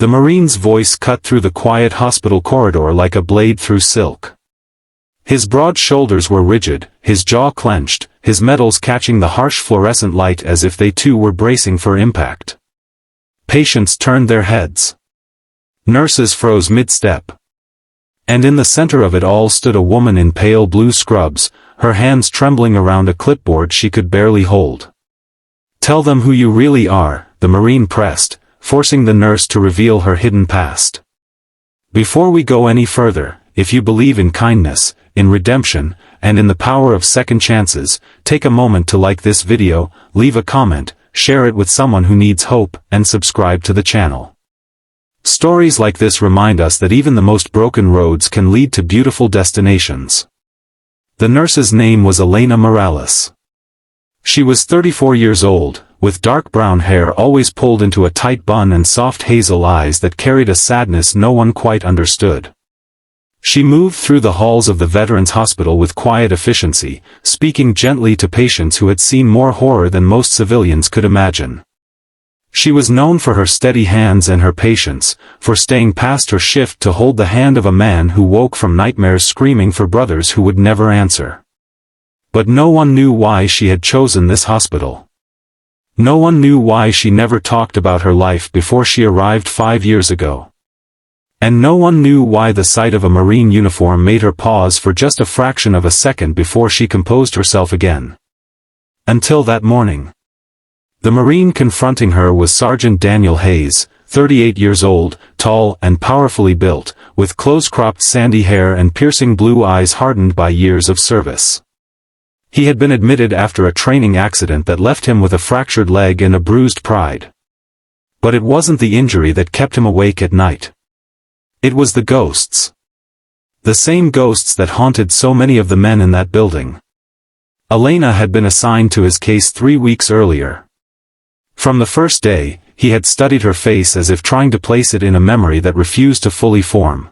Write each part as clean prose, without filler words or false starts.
The Marine's voice cut through the quiet hospital corridor like a blade through silk. His broad shoulders were rigid, his jaw clenched, his metals catching the harsh fluorescent light as if they too were bracing for impact. Patients turned their heads. Nurses froze mid-step. And in the center of it all stood a woman in pale blue scrubs, her hands trembling around a clipboard she could barely hold. "Tell them who you really are," the Marine pressed, forcing the nurse to reveal her hidden past. "Before we go any further, if you believe in kindness, in redemption, and in the power of second chances, take a moment to like this video, leave a comment, share it with someone who needs hope, and subscribe to the channel." Stories like this remind us that even the most broken roads can lead to beautiful destinations. The nurse's name was Elena Morales. She was 34 years old, with dark brown hair always pulled into a tight bun and soft hazel eyes that carried a sadness no one quite understood. She moved through the halls of the Veterans Hospital with quiet efficiency, speaking gently to patients who had seen more horror than most civilians could imagine. She was known for her steady hands and her patience, for staying past her shift to hold the hand of a man who woke from nightmares screaming for brothers who would never answer. But no one knew why she had chosen this hospital. No one knew why she never talked about her life before she arrived 5 years ago. And no one knew why the sight of a Marine uniform made her pause for just a fraction of a second before she composed herself again. Until that morning. The Marine confronting her was Sergeant Daniel Hayes, 38 years old, tall and powerfully built, with close-cropped sandy hair and piercing blue eyes hardened by years of service. He had been admitted after a training accident that left him with a fractured leg and a bruised pride. But it wasn't the injury that kept him awake at night. It was the ghosts. The same ghosts that haunted so many of the men in that building. Elena had been assigned to his case 3 weeks earlier. From the first day, he had studied her face as if trying to place it in a memory that refused to fully form.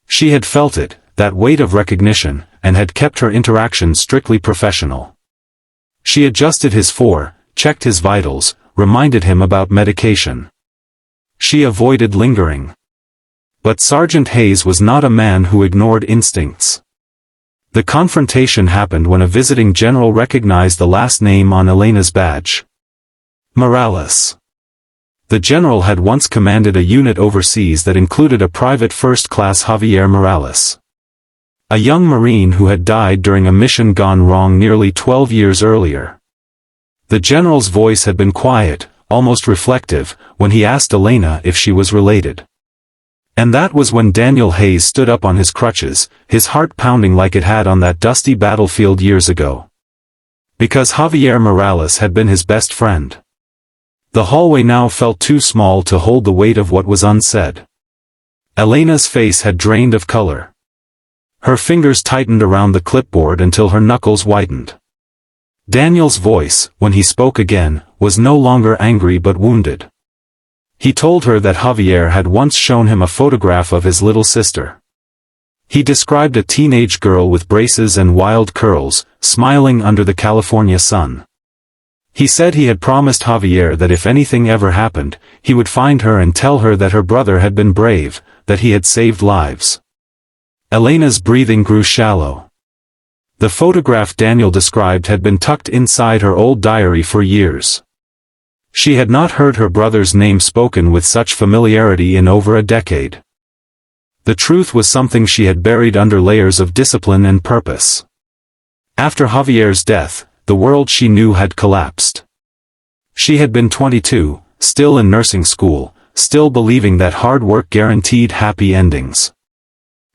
She had felt it, that weight of recognition, and had kept her interactions strictly professional. She adjusted his checked his vitals, reminded him about medication. She avoided lingering. But Sergeant Hayes was not a man who ignored instincts. The confrontation happened when a visiting general recognized the last name on Elena's badge. Morales. The general had once commanded a unit overseas that included a private first-class Javier Morales. A young Marine who had died during a mission gone wrong nearly 12 years earlier. The general's voice had been quiet, almost reflective, when he asked Elena if she was related. And that was when Daniel Hayes stood up on his crutches, his heart pounding like it had on that dusty battlefield years ago. Because Javier Morales had been his best friend. The hallway now felt too small to hold the weight of what was unsaid. Elena's face had drained of color. Her fingers tightened around the clipboard until her knuckles whitened. Daniel's voice, when he spoke again, was no longer angry but wounded. He told her that Javier had once shown him a photograph of his little sister. He described a teenage girl with braces and wild curls, smiling under the California sun. He said he had promised Javier that if anything ever happened, he would find her and tell her that her brother had been brave, that he had saved lives. Elena's breathing grew shallow. The photograph Daniel described had been tucked inside her old diary for years. She had not heard her brother's name spoken with such familiarity in over a decade. The truth was something she had buried under layers of discipline and purpose. After Javier's death, the world she knew had collapsed. She had been 22, still in nursing school, still believing that hard work guaranteed happy endings.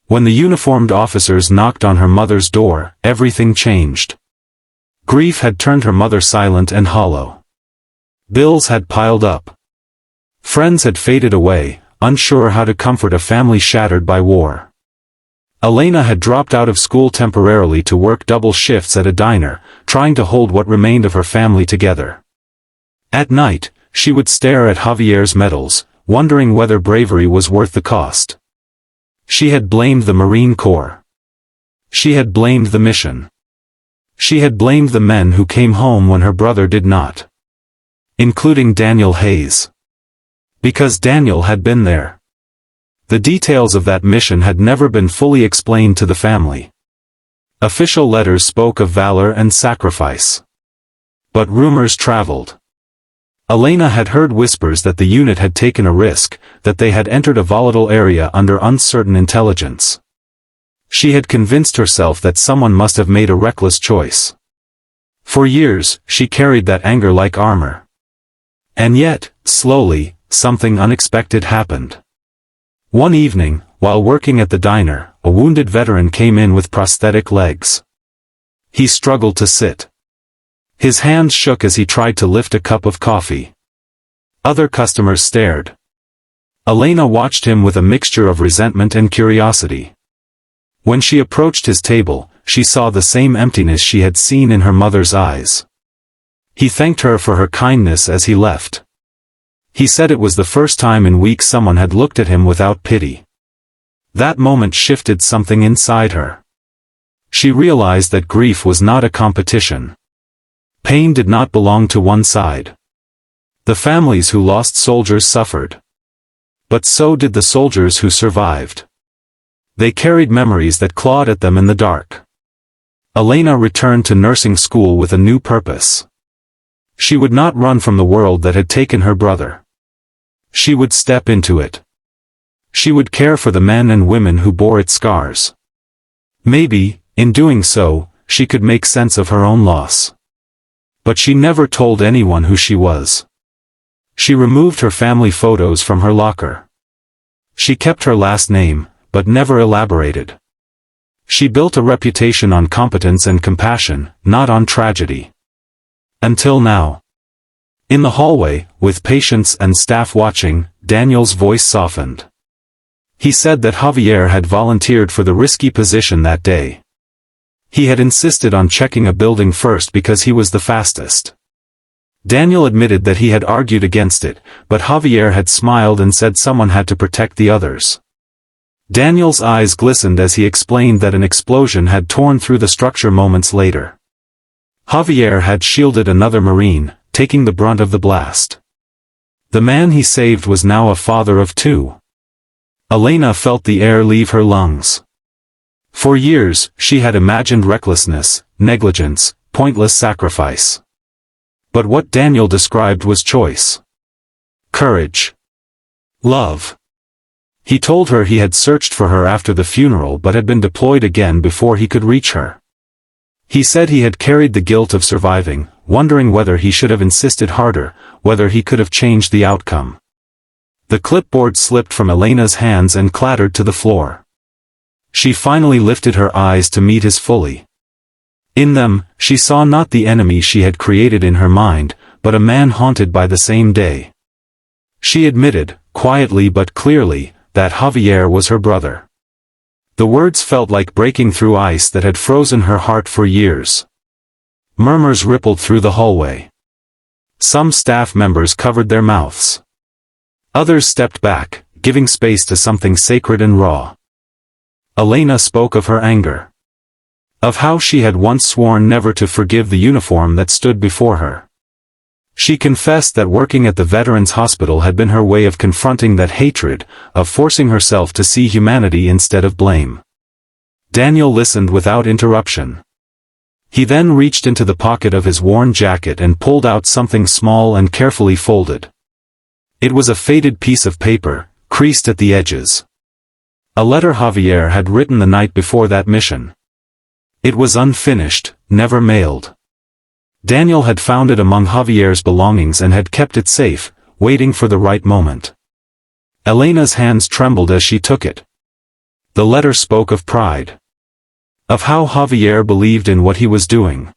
When the uniformed officers knocked on her mother's door, everything changed. Grief had turned her mother silent and hollow. Bills had piled up. Friends had faded away, unsure how to comfort a family shattered by war. Elena had dropped out of school temporarily to work double shifts at a diner, trying to hold what remained of her family together. At night, she would stare at Javier's medals, wondering whether bravery was worth the cost. She had blamed the Marine Corps. She had blamed the mission. She had blamed the men who came home when her brother did not. Including Daniel Hayes. Because Daniel had been there. The details of that mission had never been fully explained to the family. Official letters spoke of valor and sacrifice. But rumors traveled. Elena had heard whispers that the unit had taken a risk, that they had entered a volatile area under uncertain intelligence. She had convinced herself that someone must have made a reckless choice. For years, she carried that anger like armor. And yet, slowly, something unexpected happened. One evening, while working at the diner, a wounded veteran came in with prosthetic legs. He struggled to sit. His hands shook as he tried to lift a cup of coffee. Other customers stared. Elena watched him with a mixture of resentment and curiosity. When she approached his table, she saw the same emptiness she had seen in her mother's eyes. He thanked her for her kindness as he left. He said it was the first time in weeks someone had looked at him without pity. That moment shifted something inside her. She realized that grief was not a competition. Pain did not belong to one side. The families who lost soldiers suffered. But so did the soldiers who survived. They carried memories that clawed at them in the dark. Elena returned to nursing school with a new purpose. She would not run from the world that had taken her brother. She would step into it. She would care for the men and women who bore its scars. Maybe, in doing so, she could make sense of her own loss. But she never told anyone who she was. She removed her family photos from her locker. She kept her last name, but never elaborated. She built a reputation on competence and compassion, not on tragedy. Until now. In the hallway, with patients and staff watching, Daniel's voice softened. He said that Javier had volunteered for the risky position that day. He had insisted on checking a building first because he was the fastest. Daniel admitted that he had argued against it, but Javier had smiled and said someone had to protect the others. Daniel's eyes glistened as he explained that an explosion had torn through the structure moments later. Javier had shielded another Marine, taking the brunt of the blast. The man he saved was now a father of two. Elena felt the air leave her lungs. For years, she had imagined recklessness, negligence, pointless sacrifice. But what Daniel described was choice. Courage. Love. He told her he had searched for her after the funeral but had been deployed again before he could reach her. He said he had carried the guilt of surviving, wondering whether he should have insisted harder, whether he could have changed the outcome. The clipboard slipped from Elena's hands and clattered to the floor. She finally lifted her eyes to meet his fully. In them, she saw not the enemy she had created in her mind, but a man haunted by the same day. She admitted, quietly but clearly, that Javier was her brother. The words felt like breaking through ice that had frozen her heart for years. Murmurs rippled through the hallway. Some staff members covered their mouths. Others stepped back, giving space to something sacred and raw. Elena spoke of her anger. Of how she had once sworn never to forgive the uniform that stood before her. She confessed that working at the Veterans Hospital had been her way of confronting that hatred, of forcing herself to see humanity instead of blame. Daniel listened without interruption. He then reached into the pocket of his worn jacket and pulled out something small and carefully folded. It was a faded piece of paper, creased at the edges. A letter Javier had written the night before that mission. It was unfinished, never mailed. Daniel had found it among Javier's belongings and had kept it safe, waiting for the right moment. Elena's hands trembled as she took it. The letter spoke of pride. Of how Javier believed in what he was doing.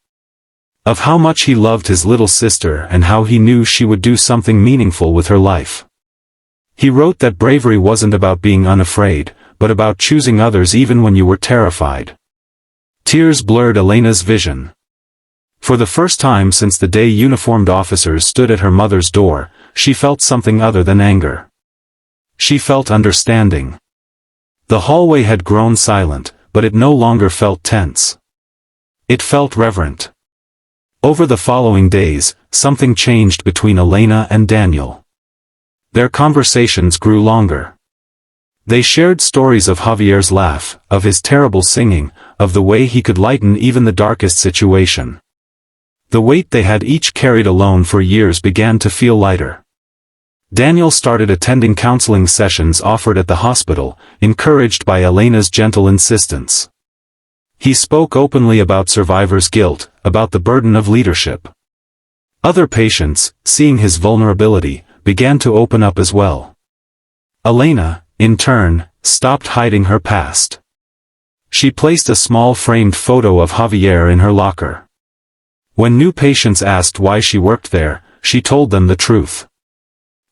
Of how much he loved his little sister and how he knew she would do something meaningful with her life. He wrote that bravery wasn't about being unafraid, but about choosing others even when you were terrified. Tears blurred Elena's vision. For the first time since the day uniformed officers stood at her mother's door, she felt something other than anger. She felt understanding. The hallway had grown silent, but it no longer felt tense. It felt reverent. Over the following days, something changed between Elena and Daniel. Their conversations grew longer. They shared stories of Javier's laugh, of his terrible singing, of the way he could lighten even the darkest situation. The weight they had each carried alone for years began to feel lighter. Daniel started attending counseling sessions offered at the hospital, encouraged by Elena's gentle insistence. He spoke openly about survivor's guilt, about the burden of leadership. Other patients, seeing his vulnerability, began to open up as well. Elena, in turn, stopped hiding her past. She placed a small framed photo of Javier in her locker. When new patients asked why she worked there, she told them the truth.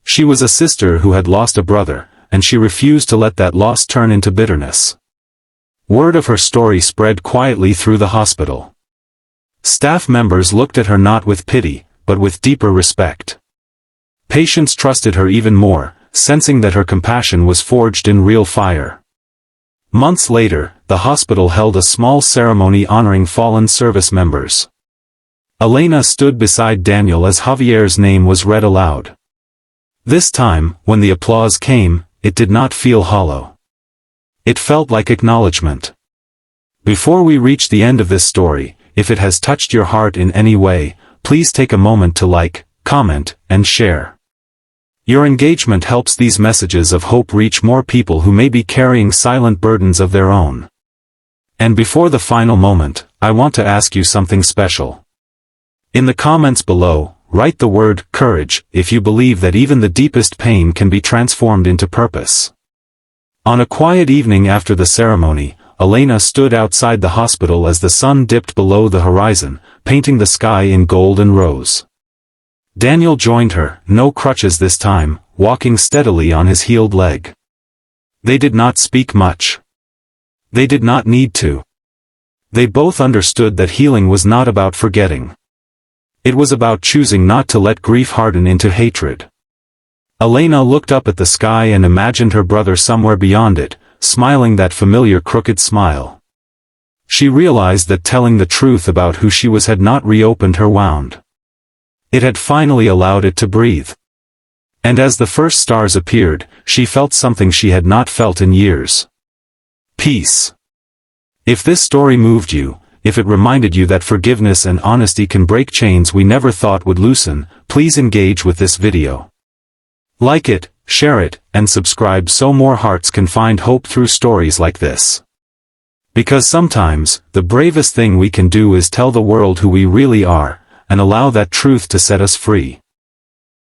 She was a sister who had lost a brother, and she refused to let that loss turn into bitterness. Word of her story spread quietly through the hospital. Staff members looked at her not with pity, but with deeper respect. Patients trusted her even more, sensing that her compassion was forged in real fire. Months later, the hospital held a small ceremony honoring fallen service members. Elena stood beside Daniel as Javier's name was read aloud. This time, when the applause came, it did not feel hollow. It felt like acknowledgement. Before we reach the end of this story, if it has touched your heart in any way, please take a moment to like, comment, and share. Your engagement helps these messages of hope reach more people who may be carrying silent burdens of their own. And before the final moment, I want to ask you something special. In the comments below, write the word courage if you believe that even the deepest pain can be transformed into purpose. On a quiet evening after the ceremony, Elena stood outside the hospital as the sun dipped below the horizon, painting the sky in gold and rose. Daniel joined her, no crutches this time, walking steadily on his healed leg. They did not speak much. They did not need to. They both understood that healing was not about forgetting. It was about choosing not to let grief harden into hatred. Elena looked up at the sky and imagined her brother somewhere beyond it, smiling that familiar crooked smile. She realized that telling the truth about who she was had not reopened her wound. It had finally allowed it to breathe. And as the first stars appeared, she felt something she had not felt in years. Peace. If this story moved you, if it reminded you that forgiveness and honesty can break chains we never thought would loosen, please engage with this video. Like it, share it, and subscribe so more hearts can find hope through stories like this. Because sometimes, the bravest thing we can do is tell the world who we really are, and allow that truth to set us free.